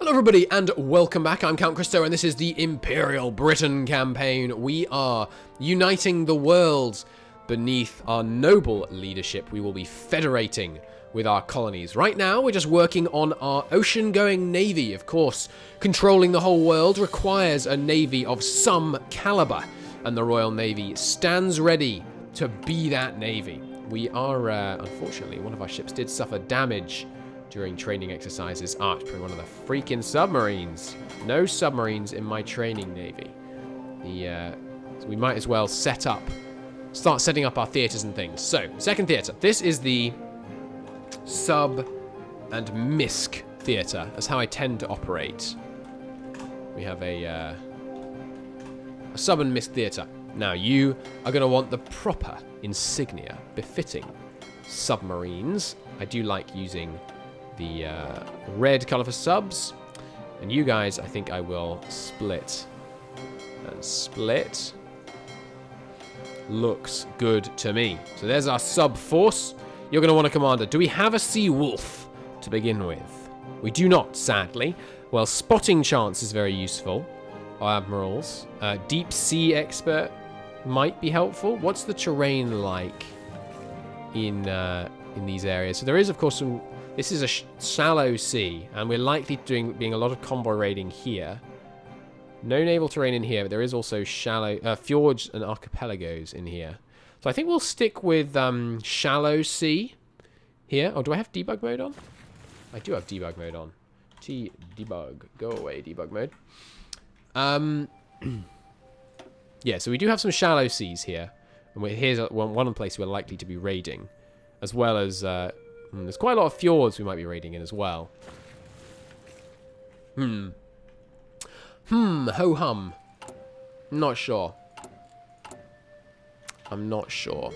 Hello everybody and welcome back. I'm Count Christo and this is the Imperial Britain campaign. We are uniting the world beneath our noble leadership. We will be federating with our colonies. Right now we're just working on our ocean-going navy. Of course, controlling the whole world requires a navy of some caliber, and the Royal Navy stands ready to be that navy. We are, unfortunately, one of our ships did suffer damage during training exercises. It's probably one of the freaking submarines. No submarines in my training navy. So we might as well start setting up our theaters and things. So, second theater. This is the sub and misc theater. That's how I tend to operate. We have a sub and misc theater. Now, you are going to want the proper insignia befitting submarines. I do like using the red colour for subs, and you guys, I think I will split and split. Looks good to me. So there's our sub force. You're going to want a commander. Do we have a sea wolf to begin with? We do not, sadly. Well, spotting chance is very useful. Our admirals, deep sea expert might be helpful. What's the terrain like in these areas? So there is, of course, some. This is a shallow sea, and we're likely being a lot of convoy raiding here. No naval terrain in here, but there is also shallow fjords and archipelagos in here. So I think we'll stick with shallow sea here. Oh, do I have debug mode on? I do have debug mode on. Debug. Go away, debug mode. Yeah, so we do have some shallow seas here. And here's one place we're likely to be raiding, as well as... there's quite a lot of fjords we might be raiding in as well. Ho-hum. Not sure. I'm not sure.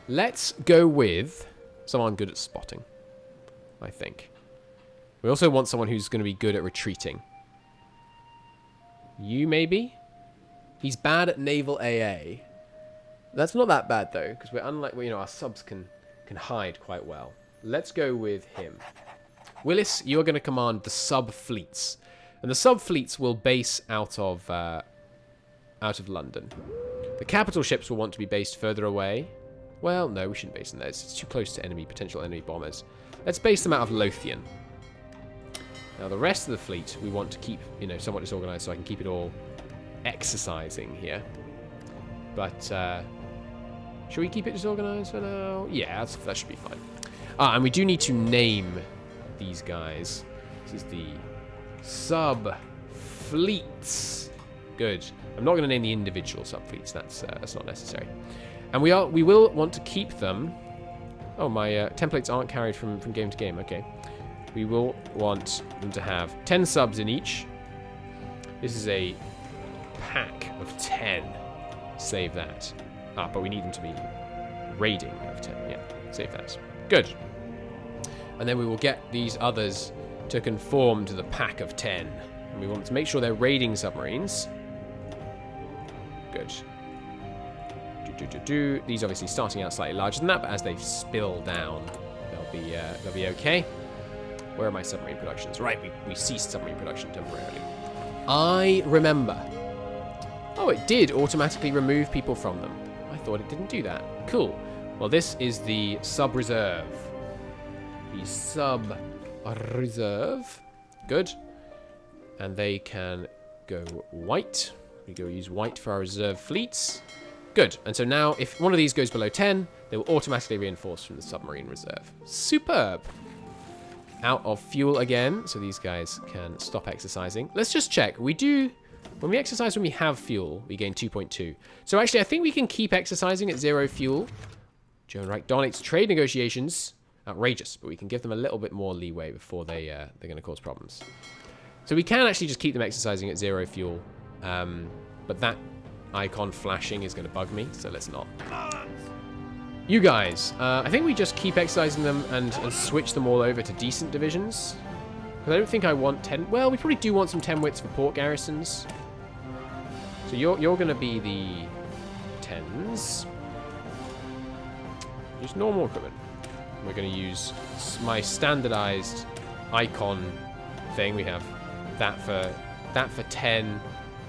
Let's go with someone good at spotting, I think. We also want someone who's going to be good at retreating. You, maybe? He's bad at naval AA. That's not that bad, though, because we're unlike... Well, you know, our subs can hide quite well. Let's go with him. Willis, you're going to command the sub-fleets. And the sub-fleets will base out of London. The capital ships will want to be based further away. Well, no, we shouldn't base them there. It's too close to potential enemy bombers. Let's base them out of Lothian. Now, the rest of the fleet we want to keep, somewhat disorganized so I can keep it all exercising here. But, should we keep it disorganized for now? Yeah, that should be fine. And we do need to name these guys. This is the sub-fleets. Good. I'm not going to name the individual sub-fleets. That's not necessary. And we will want to keep them. Oh, my templates aren't carried from game to game. Okay. We will want them to have 10 subs in each. This is a pack of 10. Save that. But we need them to be raiding of 10. Yeah, save that. Good. And then we will get these others to conform to the pack of 10. And we want to make sure they're raiding submarines. Good. These obviously starting out slightly larger than that, but as they spill down, they'll be okay. Where are my submarine productions? Right, we ceased submarine production temporarily. I remember. Oh, it did automatically remove people from them. I thought it didn't do that. Cool. Well, this is the sub-reserve. The sub-reserve. Good. And they can go white. We go use white for our reserve fleets. Good. And so now, if one of these goes below 10, they will automatically reinforce from the submarine reserve. Superb. Out of fuel again, so these guys can stop exercising. Let's just check. We do... When we exercise when we have fuel, we gain 2.2. So actually, I think we can keep exercising at 0 fuel. Joan Reich dominates trade negotiations. Outrageous, but we can give them a little bit more leeway before they're going to cause problems. So we can actually just keep them exercising at 0 fuel. But that icon flashing is going to bug me, so let's not. You guys, I think we just keep exercising them and switch them all over to decent divisions. Because I don't think I want 10... Well, we probably do want some 10 wits for port garrisons. So you're going to be the 10s. Use normal equipment. We're going to use my standardized icon thing. We have that for 10.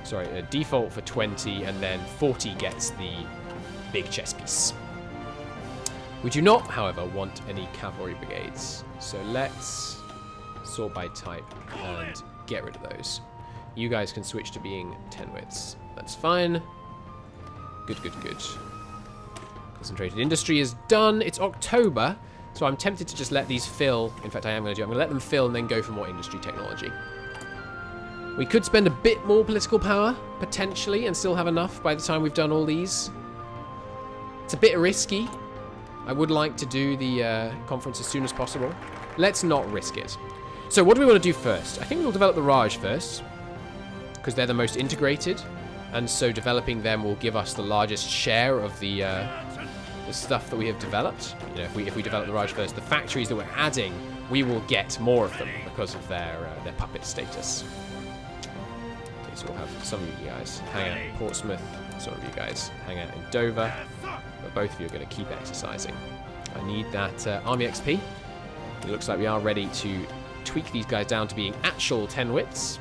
Sorry, a default for 20, and then 40 gets the big chess piece. We do not, however, want any cavalry brigades. So let's sort by type and get rid of those. You guys can switch to being 10 wits. That's fine. Good, good, good. Concentrated industry is done. It's October, so I'm tempted to just let these fill. In fact, I am going to do. I'm going to let them fill and then go for more industry technology. We could spend a bit more political power, potentially, and still have enough by the time we've done all these. It's a bit risky. I would like to do the conference as soon as possible. Let's not risk it. So what do we want to do first? I think we'll develop the Raj first, because they're the most integrated, and so developing them will give us the largest share of the stuff that we have developed. You know, if we develop the Raj first, the factories that we're adding, we will get more of them because of their puppet status. Okay, so we'll have some of you guys hang out in Portsmouth, some of you guys hang out in Dover, but both of you are going to keep exercising. I need that army XP. It looks like we are ready to tweak these guys down to being actual 10 wits.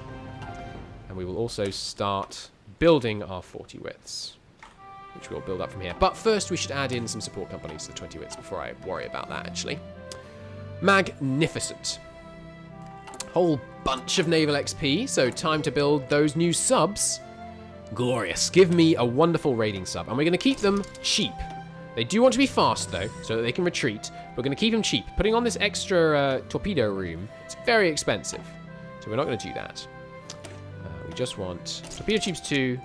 And we will also start building our 40 wits, which we'll build up from here. But first, we should add in some support companies to 20 wits before I worry about that, actually. Magnificent. Whole bunch of naval XP, so time to build those new subs. Glorious. Give me a wonderful raiding sub. And we're going to keep them cheap. They do want to be fast, though, so that they can retreat. We're going to keep them cheap. Putting on this extra torpedo room, it's very expensive. So we're not going to do that. We just want torpedo tubes 2,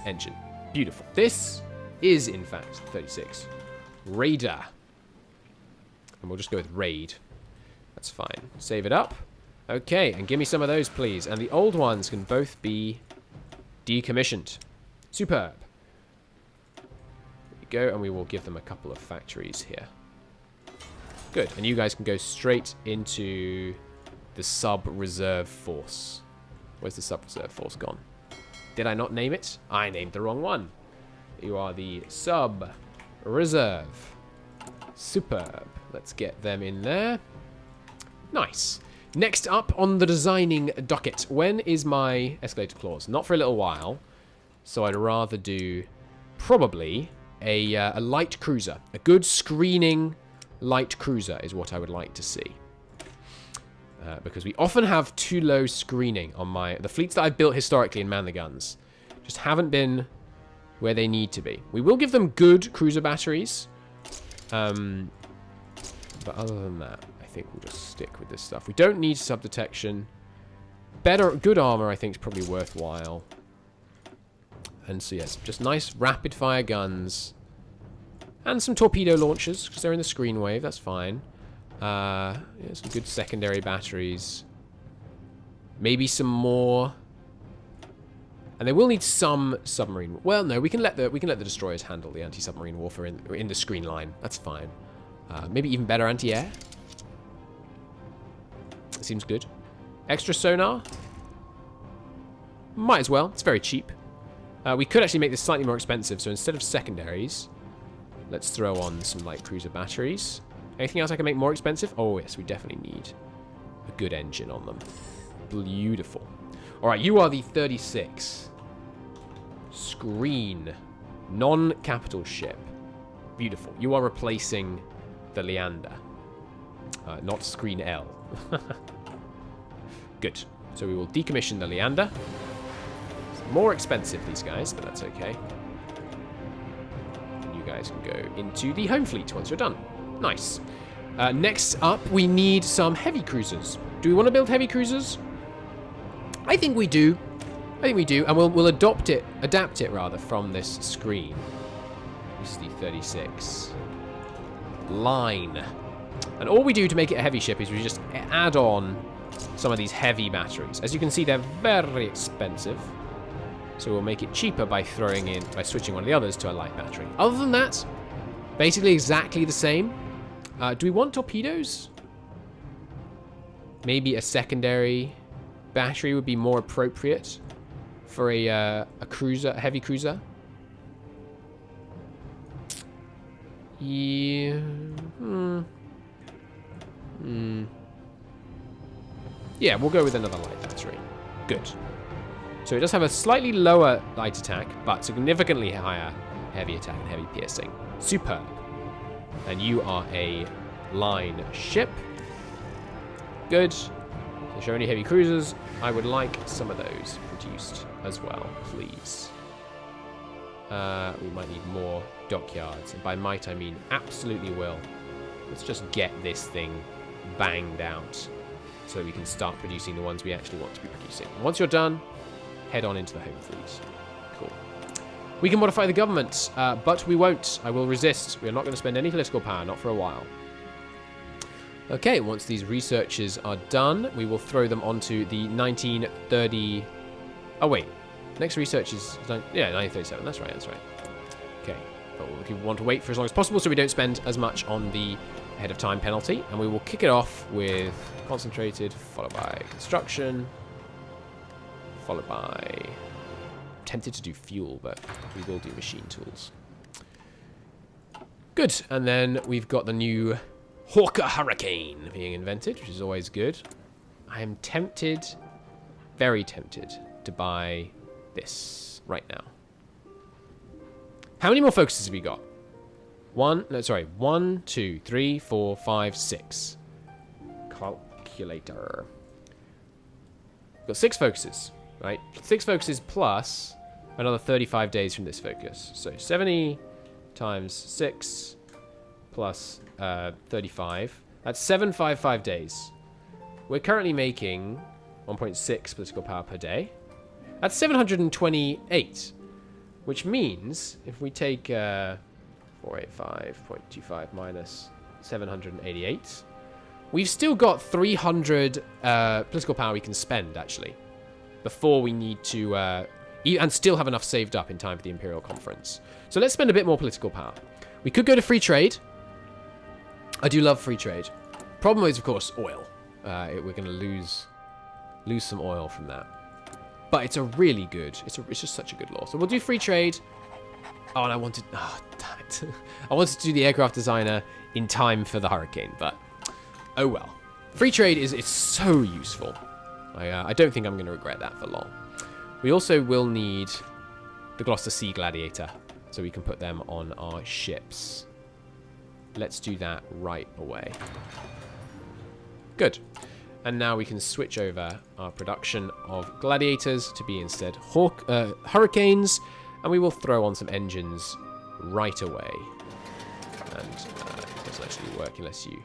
engine. Beautiful. This is, in fact, 36. Raider. And we'll just go with raid. That's fine. Save it up. Okay, and give me some of those, please. And the old ones can both be decommissioned. Superb. Go, and we will give them a couple of factories here. Good, and you guys can go straight into the sub-reserve force. Where's the sub-reserve force gone? Did I not name it? I named the wrong one. You are the sub-reserve. Superb. Let's get them in there. Nice. Next up on the designing docket. When is my escalator clause? Not for a little while. So I'd rather do probably a light cruiser. A good screening light cruiser is what I would like to see. Because we often have too low screening on the fleets that I've built historically in Man the Guns. Just haven't been where they need to be. We will give them good cruiser batteries. But other than that, I think we'll just stick with this stuff. We don't need sub-detection. Good armor, I think, is probably worthwhile. And so, yes, just nice rapid-fire guns. And some torpedo launchers, because they're in the screen wave. That's fine. Yeah, some good secondary batteries. Maybe some more. And they will need some submarine. Well, no, we can let the destroyers handle the anti-submarine warfare in the screen line. That's fine. Maybe even better anti-air. Seems good. Extra sonar. Might as well. It's very cheap. We could actually make this slightly more expensive. So instead of secondaries, let's throw on some light cruiser batteries. Anything else I can make more expensive? Oh, yes, we definitely need a good engine on them. Beautiful. All right, you are the 36. Screen. Non-capital ship. Beautiful. You are replacing the Leander. Not Screen L. Good. So we will decommission the Leander. It's more expensive, these guys, but that's okay. And you guys can go into the home fleet once you're done. Nice. Next up, we need some heavy cruisers. Do we want to build heavy cruisers? I think we do. I think we do, and we'll adapt it from this screen. This is the 36 line, and all we do to make it a heavy ship is we just add on some of these heavy batteries. As you can see, they're very expensive, so we'll make it cheaper by switching one of the others to a light battery. Other than that, basically exactly the same. Do we want torpedoes? Maybe a secondary battery would be more appropriate for a cruiser, a heavy cruiser. Yeah. Yeah, we'll go with another light battery. Good. So it does have a slightly lower light attack, but significantly higher heavy attack and heavy piercing. Superb. And you are a line ship. Good. So show any heavy cruisers. I would like some of those produced as well, please. We might need more dockyards. And by might, I mean absolutely will. Let's just get this thing banged out so we can start producing the ones we actually want to be producing. Once you're done, head on into the home fleet. Cool. We can modify the government, but we won't. I will resist. We're not going to spend any political power, not for a while. Okay, once these researches are done, we will throw them onto the 1930... Oh, wait. Next research is... Yeah, 1937. That's right, that's right. Okay. But we want to wait for as long as possible so we don't spend as much on the ahead of time penalty. And we will kick it off with concentrated, followed by construction, followed by... I'm tempted to do fuel, but we will do machine tools. Good. And then we've got the new Hawker Hurricane being invented, which is always good. I am tempted, very tempted, to buy this right now. How many more focuses have you got? 1, 2, 3, 4, 5, 6. Calculator. We've got 6 focuses, right? 6 focuses plus another 35 days from this focus. So 70 times 6 plus 35. That's 755 days. We're currently making 1.6 political power per day. That's 728, which means if we take 485.25 minus 788, we've still got 300 political power we can spend, actually, before we need to... and still have enough saved up in time for the Imperial Conference. So let's spend a bit more political power. We could go to free trade. I do love free trade. Problem is, of course, oil. We're going to lose some oil from that. But it's a really good... It's just such a good law. So we'll do free trade. Oh, and I wanted... Oh, damn it. I wanted to do the aircraft designer in time for the Hurricane, but... Oh, well. Free trade is so useful. I don't think I'm going to regret that for long. We also will need the Gloucester Sea Gladiator, so we can put them on our ships. Let's do that right away. Good. And now we can switch over our production of gladiators to be instead hurricanes, and we will throw on some engines right away. And it doesn't actually work unless you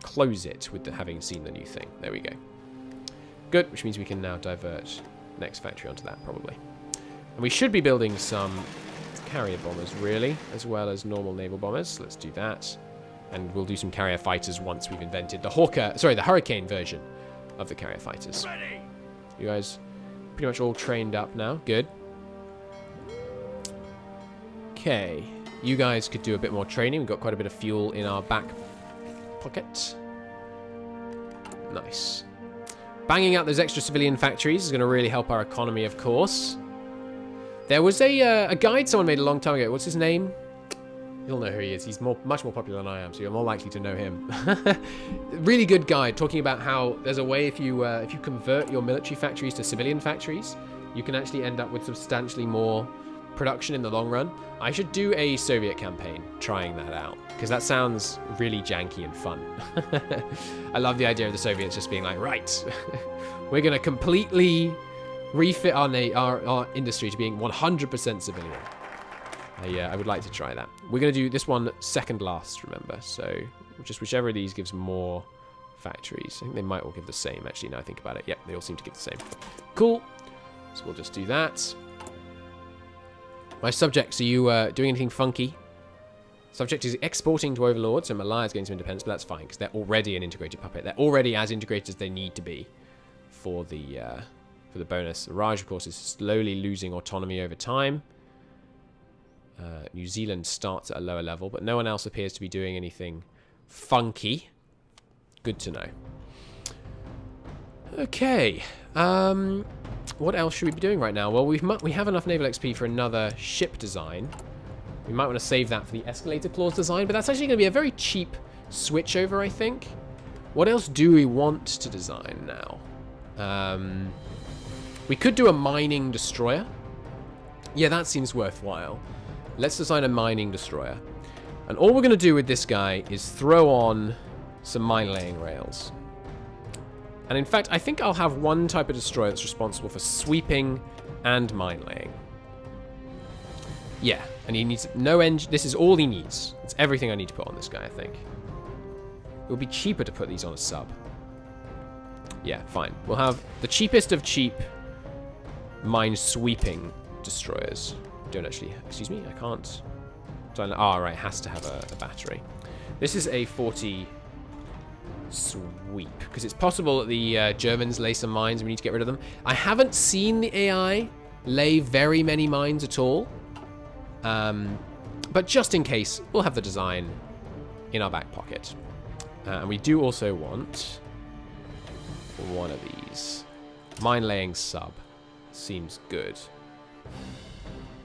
close it with having seen the new thing. There we go. Good, which means we can now divert next factory onto that, probably. And we should be building some carrier bombers, really, as well as normal naval bombers. So let's do that. And we'll do some carrier fighters once we've invented the the Hurricane version of the carrier fighters. Ready. You guys pretty much all trained up now. Good. Okay. You guys could do a bit more training. We've got quite a bit of fuel in our back pocket. Nice. Banging out those extra civilian factories is going to really help our economy, of course. There was a guide someone made a long time ago. What's his name? You'll know who he is. He's much more popular than I am, so you're more likely to know him. Really good guide talking about how there's a way if you convert your military factories to civilian factories, you can actually end up with substantially more production in the long run. I should do a Soviet campaign trying that out, because that sounds really janky and fun. I love the idea of the Soviets just being like, right, we're going to completely refit our industry to being 100% civilian. I would like to try that. We're going to do this one second last, remember. So just whichever of these gives more factories. I think they might all give the same, actually, now I think about it. Yep, they all seem to give the same. Cool. So we'll just do that. My subjects, are you doing anything funky? Subject is exporting to Overlord, so Malaya is getting some independence, but that's fine, because they're already an integrated puppet. They're already as integrated as they need to be for the bonus. Raj, of course, is slowly losing autonomy over time. New Zealand starts at a lower level, but no one else appears to be doing anything funky. Good to know. Okay. What else should we be doing right now? Well, we have enough naval XP for another ship design. We might want to save that for the escalator clause design, but that's actually going to be a very cheap switchover, I think. What else do we want to design now? We could do a mining destroyer. Yeah, that seems worthwhile. Let's design a mining destroyer. And all we're going to do with this guy is throw on some mine laying rails. And in fact, I think I'll have one type of destroyer that's responsible for sweeping and mine laying. Yeah, and he needs no engine. This is all he needs. It's everything I need to put on this guy, I think. It would be cheaper to put these on a sub. Yeah, fine. We'll have the cheapest of cheap mine sweeping destroyers. Don't actually... Excuse me? I can't... Ah, right. Has to have a battery. This is a 40 sweep. Because it's possible that the Germans lay some mines and we need to get rid of them. I haven't seen the AI lay very many mines at all. But just in case, we'll have the design in our back pocket. And we do also want one of these. Mine laying sub. Seems good.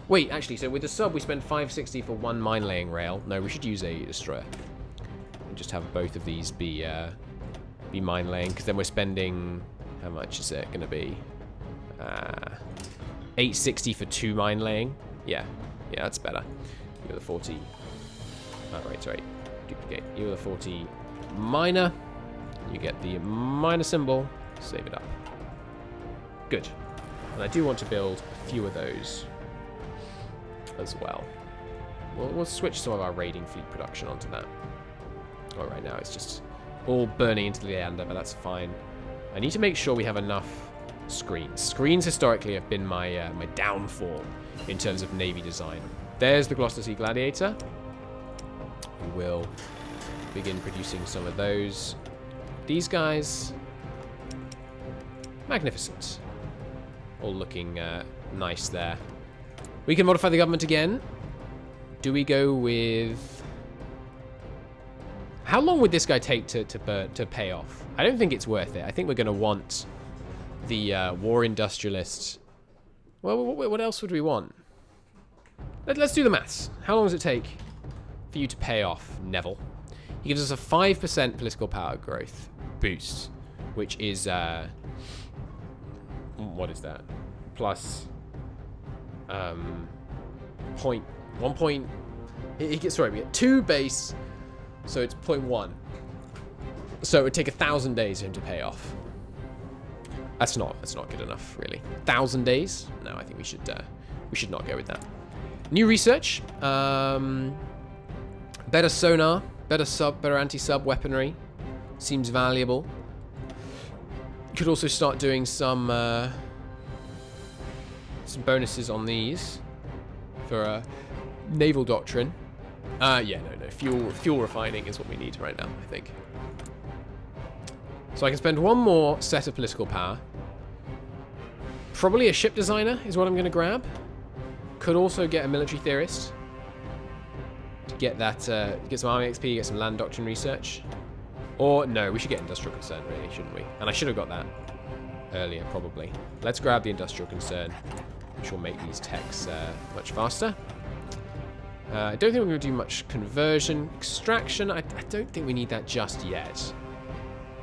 Wait, actually, so with the sub we spend 560 for one mine laying rail. No, we should use a destroyer. And just have both of these be mine laying, because then we're spending... How much is it going to be? 860 for two mine laying. Yeah, that's better. You're the 40... Oh, right, sorry. Duplicate. You're the 40 miner. You get the miner symbol. Save it up. Good. And I do want to build a few of those as well. We'll switch some of our raiding fleet production onto that. Oh, right now it's just all burning into the Leander, but that's fine. I need to make sure we have enough screens. Screens historically have been my my downfall in terms of navy design. There's the Gloucester Sea Gladiator. We will begin producing some of those. These guys, magnificent. All looking nice there. We can modify the government again. Do we go with... How long would this guy take to pay off? I don't think it's worth it. I think we're going to want the war industrialist. Well, what else would we want? Let's do the maths. How long does it take for you to pay off Neville? He gives us a 5% political power growth boost, which is... what is that? Plus... point... 1 point... He gets... Sorry, we get 2 base, so it's 0.1. So it would take 1,000 days for him to pay off. That's not good enough, really. 1,000 days? No, I think we should not go with that. New research. Better sonar, better anti-sub weaponry. Seems valuable. Could also start doing some bonuses on these for naval doctrine. Yeah, no. Fuel refining is what we need right now, I think. So I can spend one more set of political power. Probably a ship designer is what I'm going to grab. Could also get a military theorist to get that, get some army XP, get some land doctrine research. Or no, we should get industrial concern, really, shouldn't we? And I should have got that earlier, probably. Let's grab the industrial concern, which will make these techs much faster. I don't think we're going to do much conversion. Extraction, I don't think we need that just yet.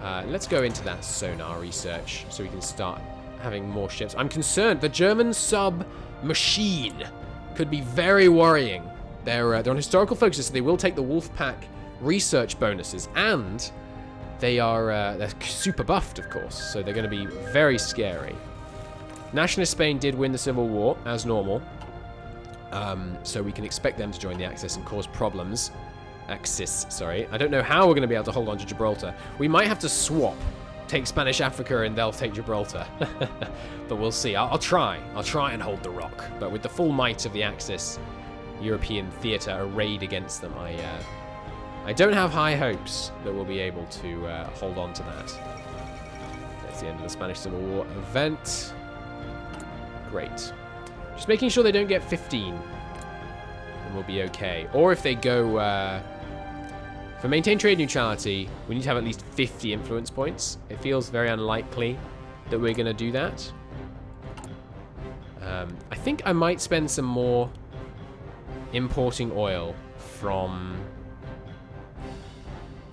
Let's go into that sonar research so we can start having more ships. I'm concerned. The German sub-machine could be very worrying. They're on historical focus, so they will take the Wolfpack research bonuses, and they're super buffed, of course, so they're going to be very scary. Nationalist Spain did win the Civil War, as normal, so we can expect them to join the Axis and cause problems. Axis, sorry. I don't know how we're going to be able to hold on to Gibraltar. We might have to swap. Take Spanish Africa and they'll take Gibraltar. But we'll see. I'll try and hold the rock. But with the full might of the Axis European theatre arrayed against them, I don't have high hopes that we'll be able to hold on to that. That's the end of the Spanish Civil War event. Great. Just making sure they don't get 15. And we'll be okay. Or if they go... for maintain trade neutrality, we need to have at least 50 influence points. It feels very unlikely that we're going to do that. I think I might spend some more importing oil from...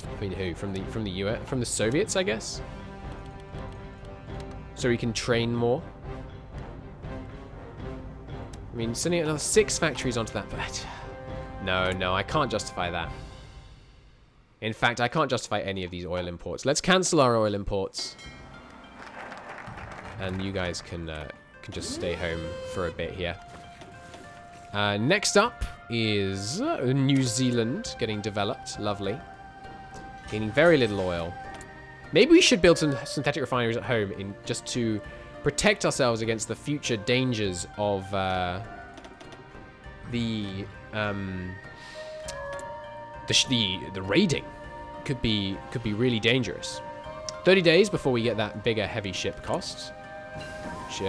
I mean, who? From the US? From the Soviets, I guess? so we can train more. I mean, sending another 6 factories onto that, but no, I can't justify that. In fact, I can't justify any of these oil imports. Let's cancel our oil imports. And you guys can just stay home for a bit here. Next up is New Zealand getting developed. Lovely. Gaining very little oil. Maybe we should build some synthetic refineries at home just to protect ourselves against the future dangers of the raiding. Could be really dangerous. 30 days before we get that bigger heavy ship cost, which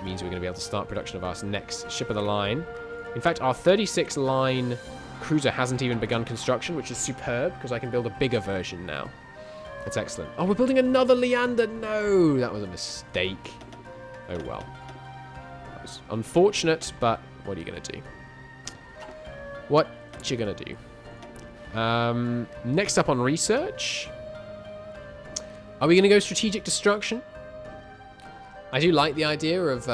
means we're going to be able to start production of our next ship of the line. In fact, our 36 line cruiser hasn't even begun construction, which is superb because I can build a bigger version now. That's excellent. Oh, we're building another Leander. No, that was a mistake. Oh well. That was unfortunate, but what are you going to do? What you going to do? Next up on research. Are we going to go strategic destruction? I do like the idea of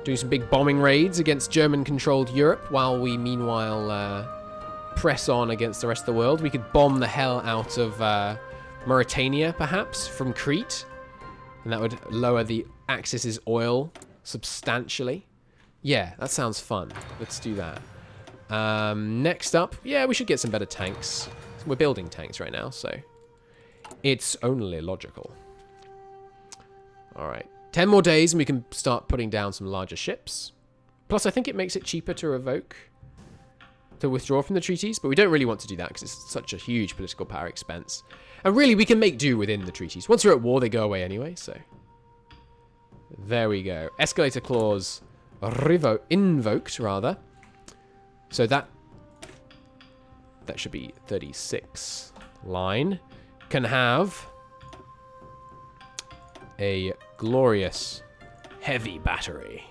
doing some big bombing raids against German-controlled Europe while we meanwhile press on against the rest of the world. We could bomb the hell out of Mauritania, perhaps, from Crete. And that would lower the Axis's oil substantially. Yeah, that sounds fun. Let's do that. Next up, yeah, we should get some better tanks. We're building tanks right now, so it's only logical. All right. 10 more days and we can start putting down some larger ships. Plus, I think it makes it cheaper to withdraw from the treaties, but we don't really want to do that because it's such a huge political power expense. And really, we can make do within the treaties. Once we're at war, they go away anyway, so. There we go. Escalator clause invoked, rather. So that should be 36 line. Can have a glorious heavy battery.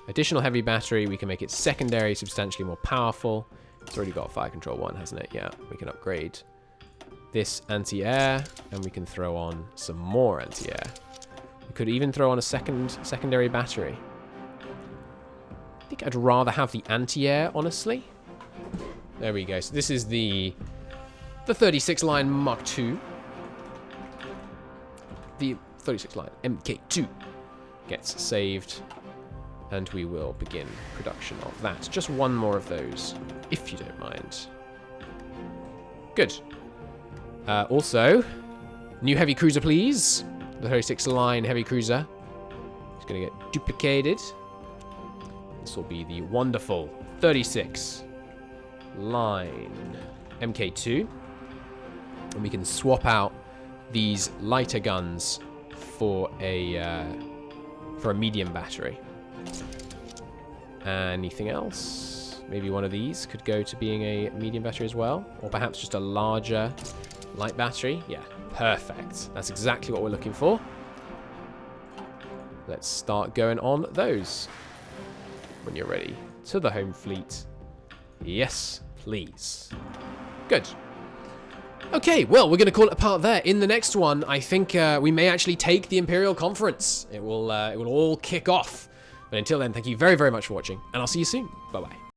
Additional heavy battery, we can make it secondary, substantially more powerful. It's already got fire control 1, hasn't it? Yeah, we can upgrade this anti-air, and we can throw on some more anti-air. We could even throw on a secondary battery. I think I'd rather have the anti-air, honestly. There we go. So this is the 36 line Mark II. The 36 line MK2 gets saved, and we will begin production of that. Just one more of those, if you don't mind. Good. Also, new heavy cruiser, please. The 36 line heavy cruiser is going to get duplicated. This will be the wonderful 36 line MK2, and we can swap out these lighter guns for a medium battery. Anything else? Maybe one of these could go to being a medium battery as well, or perhaps just a larger light battery. Yeah, perfect. That's exactly what we're looking for. Let's start going on those when you're ready. To the home fleet. Yes, please. Good. Okay, well, we're going to call it a part there. In the next one, I think we may actually take the Imperial Conference. It will all kick off. But until then, thank you very, very much for watching, and I'll see you soon. Bye-bye.